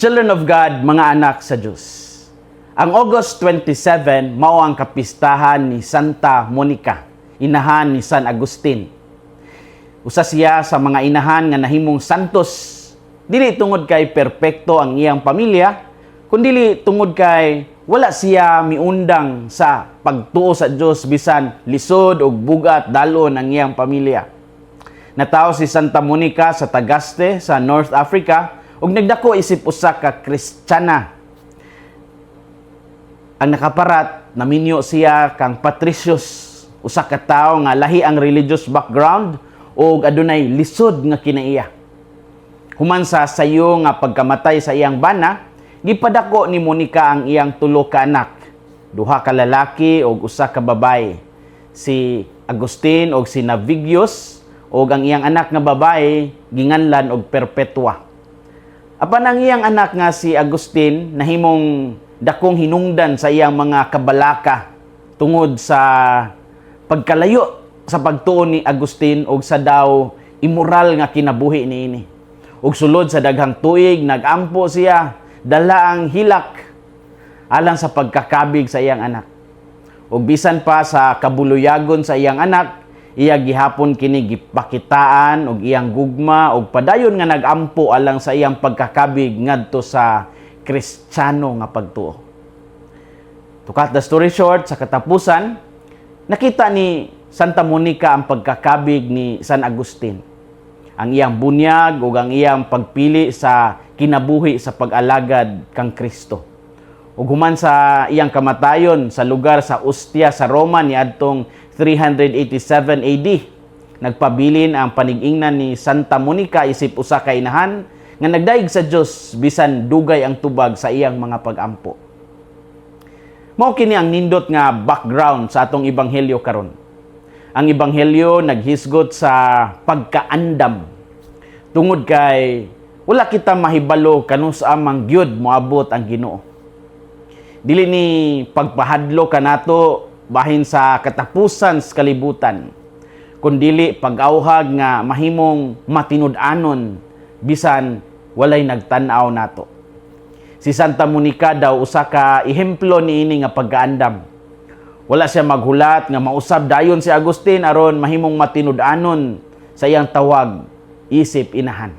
Children of God, mga anak sa Diyos. Ang August 27, mao ang kapistahan ni Santa Monica, inahan ni San Agustin. Usa siya sa mga inahan nga nahimong santos, dili tungod kay perpekto ang iyang pamilya, kundi tungod kay wala siya miundang sa pagtuo sa Diyos bisan lisod ug bugat dalon ang iyang pamilya. Natawo si Santa Monica sa Tagaste sa North Africa ug nagdako isip usa ka Kristiyana. Ang nakaparat, naminyo siya kang Patricius, usa ka tawo nga lahi ang religious background ug adunay lisod nga kinaiya. Human sa sayo nga pagkamatay sa iyang bana, gipadako ni Monica ang iyang tulo ka anak, duha ka lalaki ug usa ka babae, si Agustin ug si Navigius, ug ang iyang anak nga babae ginganlan og Perpetua. Apan ang iyang anak nga si Agustin nahimong dakong hinungdan sa iyang mga kabalaka tungod sa pagkalayo sa pagtuo ni Agustin ug sa daw immoral nga kinabuhi niini. Ug sulod sa daghang tuig nagampo siya dala ang hilak alang sa pagkakabig sa iyang anak. Ug bisan pa sa kabuluyagon sa iyang anak, iya gihapon kini gipakitaan og iyang gugma og padayon nga nagampo alang sa iyang pagkakabig ngadto sa Kristiyano nga pagtuo. To cut the story short, sa katapusan, nakita ni Santa Monica ang pagkakabig ni San Agustin. Ang iyang bunyag ug ang iyang pagpili sa kinabuhi sa pag-alagad kang Kristo. Ug human sa iyang kamatayon sa lugar sa Ostia sa Roma niadtong 387 AD, nagpabilin ang panig-ingnan ni Santa Monica isip usa ka inahan nga nagdaig sa Dios bisan dugay ang tubag sa iyang mga pag-ampo. Mao kini ang nindot nga background sa atong ebanghelyo karon. Ang ebanghelyo naghisgot sa pagkaandam. Tungod kay wala kita mahibalo kanus amang gyud moabot ang Ginoo. Dili ni pagpahadlo kanato bahin sa katapusan sa kalibutan, kundili pag-awhag nga mahimong matinud-anon bisan walay nagtan-aw nato. Si Santa Monica daw usa ka ehemplo niini nga pagkaandam. Wala siya maghulat nga mausab dayon si Agustin aron mahimong matinud-anon sa iyang tawag isip inahan.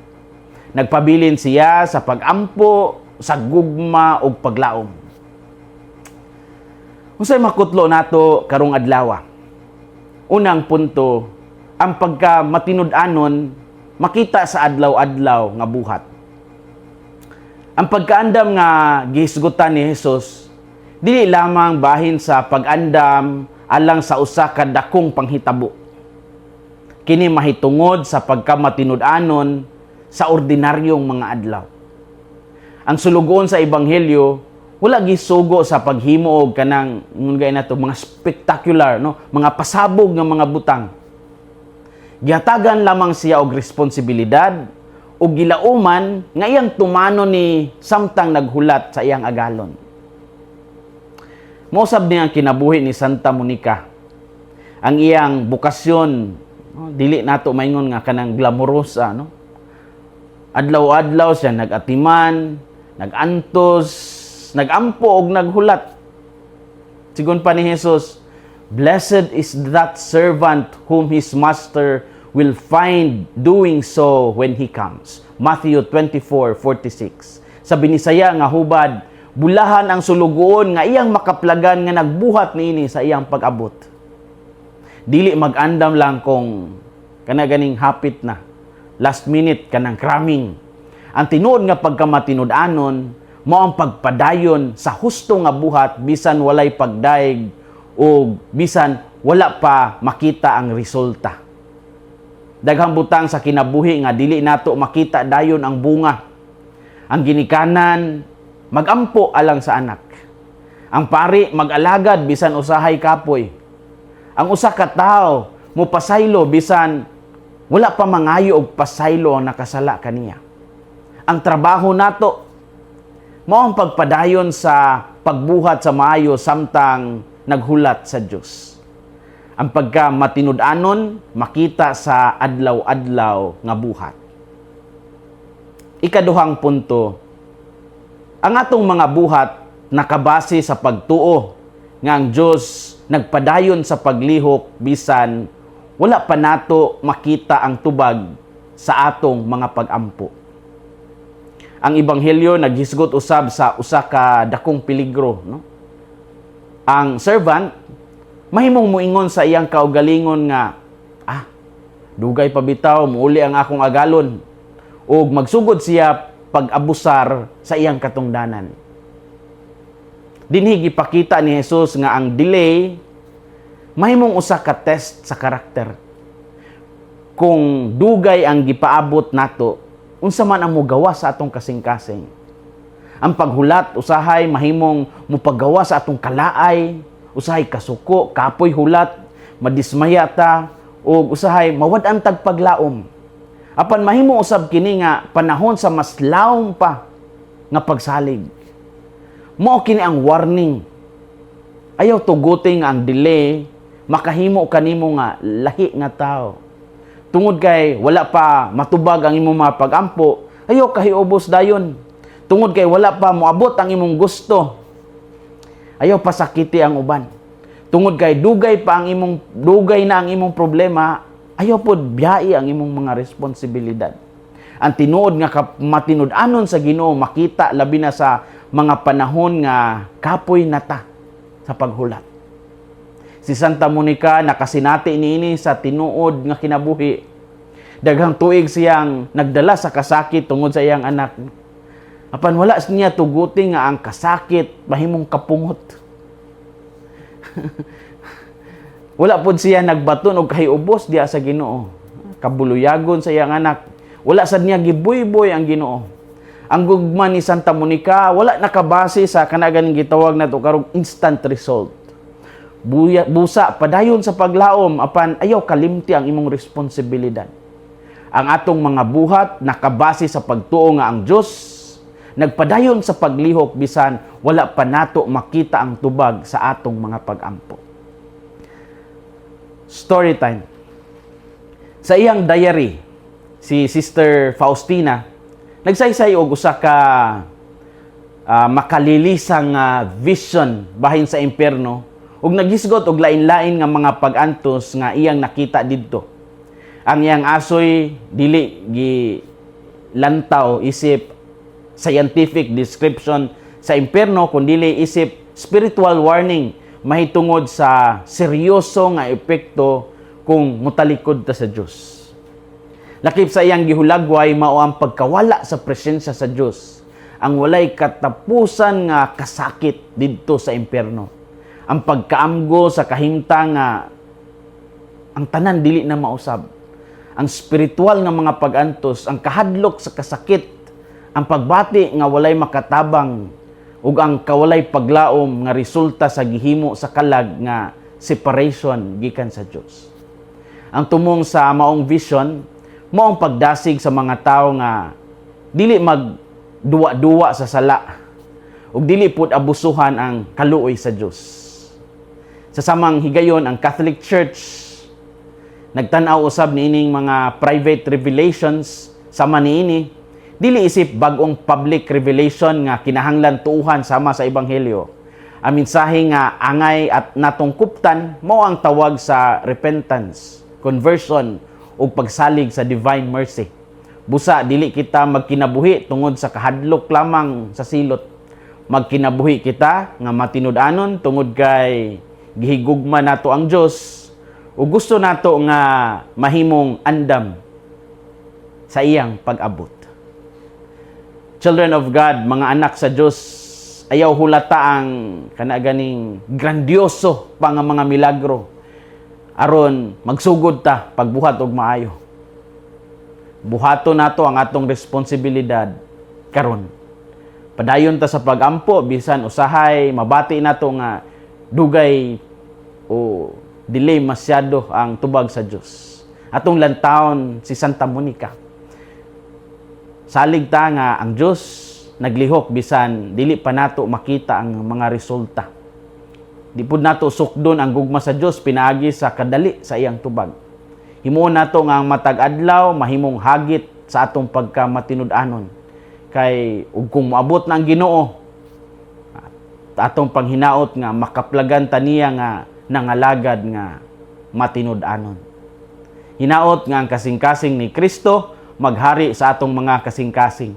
Nagpabilin siya sa pag-ampo, sa gugma ug paglaom. Unsay makutlo nato karong adlaw? Unang punto, ang pagka matinud-anon makita sa adlaw-adlaw nga buhat. Ang pagkaandam nga gihisgutan ni Hesus dili lamang bahin sa pag-andam alang sa usa ka dakong panghitabo. Kini mahitungod sa pagkamatinud-anon sa ordinaryong mga adlaw. Ang sulugon sa ebanghelyo wala gisugo sa paghimo og kanang ngungay nato mga spectacular, no, mga pasabog nga mga butang. Gihatagan lamang siya og responsibilidad o gilauman nga iyang tumano ni samtang naghulat sa iyang agalon. Mosab niya ang kinabuhi ni Santa Monica. Ang iyang bukasyon, no, dili nato maingon nga kanang glamorosa, no? Adlaw-adlaw siya nagatiman, nagantos, nagampo og naghulat. Sigon pa ni Jesus, "Blessed is that servant whom his master will find doing so when he comes." Matthew 24:46. Sa binisaya nga hubad, bulahan ang sulugoon nga iyang makaplagan nga nagbuhat niini sa iyang pag-abot. Dili mag-andam lang kung kana ganing hapit na, last minute kanang cramming. Ang tinuod nga pagkamatinud-anon mao ang pagpadayon sa husto nga buhat bisan walay pagdaig o bisan wala pa makita ang resulta. Daghang butang sa kinabuhi nga dili nato makita dayon ang bunga. Ang ginikanan magampo alang sa anak. Ang pari mag-alagad bisan usahay kapoy. Ang usa ka tawo mo pasaylo bisan wala pa mangayo og pasaylo ang nakasala kaniya. Ang trabaho nato mao ang pagpadayon sa pagbuhat sa maayo samtang naghulat sa Dios. Ang pagka matinud-anon makita sa adlaw-adlaw nga buhat. Ikaduhang punto, Ang atong mga buhat nakabase sa pagtuo nga ang Dios nagpadayon sa paglihok bisan wala pa nato makita ang tubag sa atong mga pag-ampo. Ang ebanghelyo naghisgot usab sa usa ka dakong peligro, no? Ang servant mahimong muingon sa iyang kaugalingon nga, dugay pa bitaw muuli ang akong agalon, ug magsugod siya pag-abusar sa iyang katungdanan. Dinhi gipakita ni Jesus nga ang delay mahimong usa ka test sa karakter. Kung dugay ang gipaabot nato, unsa man ang mogawa sa atong kasing-kasing. Ang paghulat usahay mahimong mupagawa sa atong kalaay, usahay kasuko, kapoy hulat, madismaya ta, o usahay mawad-an tag paglaom. Apan mahimo usab kini nga panahon sa mas laom pa nga pagsalig. Mao kini ang warning. Ayaw tuguting ang delay makahimo kanimo nga lahi nga tao. Tungod kay wala pa matubag ang imong mga pag-ampo, ayaw kahiubos dayon. Tungod kay wala pa moabot ang imong gusto, ayaw pasakiti ang uban. Tungod kay dugay na ang imong problema, ayaw pod biyai ang imong mga responsibilidad. Ang tinuod nga matinud-anon sa Ginoo makita labi na sa mga panahon nga kapoy nata sa paghulat. Si Santa Monica nakasinati niini sa tinuod nga kinabuhi. Daghang tuig siyang nagdala sa kasakit tungod sa iyang anak. Apan wala niya tuguti nga ang kasakit mahimong kapungot. Wala pod siya nagbaton og kahiubos diha sa Ginoo. Kabuluyagon sa iyang anak. Wala sad niya gibuy-boy ang Ginoo. Ang gugma ni Santa Monica wala nakabase sa kanaganing gitawag nato karong instant result. Busa padayon sa paglaom apan ayaw kalimti ang imong responsibilidad. Ang atong mga buhat nakabase sa pagtuo nga ang Dios nagpadayon sa paglihok bisan wala pa nato makita ang tubag sa atong mga pag-ampo. Story time. Sa iyang diary, si Sister Faustina nagsaysay og usa ka makalilisang vision bahin sa impierno ug naghisgot og lain-lain nga mga pag-antos nga iyang nakita didto. Ang iyang asoy dili gilantaw isip scientific description sa impierno kundi isip spiritual warning mahitungod sa seryoso nga epekto kung mutalikod ta sa Dios. Lakip sa iyang gihulagway mao ang pagkawala sa presensya sa Dios, ang walay katapusan nga kasakit didto sa impierno. Ang pagkaamgo sa kahimtang nga ang tanan dili na mausab. Ang spiritual nga mga pag-antos, ang kahadlok sa kasakit, ang pagbati nga walay makatabang ug ang kawalay paglaom nga resulta sa gihimo sa kalag nga separation gikan sa Dios. Ang tumong sa maong vision mao ang pagdasig sa mga tawo nga dili magduwa-duwa sa sala ug dili pud abusuhan ang kaluoy sa Dios. Sa samang higayon ang Catholic Church nagtan-aw usab niining mga private revelations sama niini dili isip bag-ong public revelation nga kinahanglan tuuhan sama sa ebanghelyo. Ang mensahe nga angay at natong kuptan mao ang tawag sa repentance, conversion ug pagsalig sa divine mercy. Busa dili kita magkinabuhi tungod sa kahadlok lamang sa silot. Magkinabuhi kita nga matinud-anon tungod kay gihigugma nato ang Dios ug gusto nato nga mahimong andam sa iyang pag-abot. Children of God, mga anak sa Dios, ayaw hulata ang kanaganing grandioso pa nga mga milagro aron magsugod ta pagbuhat og maayo. Buhato nato ang atong responsibilidad karon. Padayon ta sa pag-ampo bisan usahay mabati nato nga dugay o delay masyado ang tubag sa Dios. Atong lantawon si Santa Monica. Salig ta nga ang Dios naglihok bisan dili pa nato makita ang mga resulta. Di pud nato sukdon ang gugma sa Dios pinaagi sa kadali sa iyang tubag. Himuon nato nga ang matag adlaw mahimong hagit sa atong pagkamatinud-anon. Kay ug kung moabot na ang Ginoo, atong panghinaot nga makaplagan taniya nga nangalagad nga matinud-anon. Hinaot nga ang kasing-kasing ni Kristo maghari sa atong mga kasing-kasing.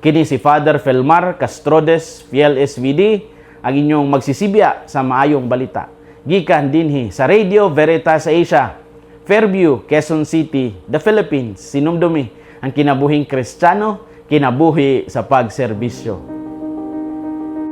Kini si Father Felmar Castrodes, Fiel SVD, ang inyong magsisibya sa maayong balita. Gikan dinhi sa Radio Veritas Asia, Fairview, Quezon City, the Philippines. Sinumdumi ang kinabuhing Kristiyano, kinabuhi sa pagserbisyo.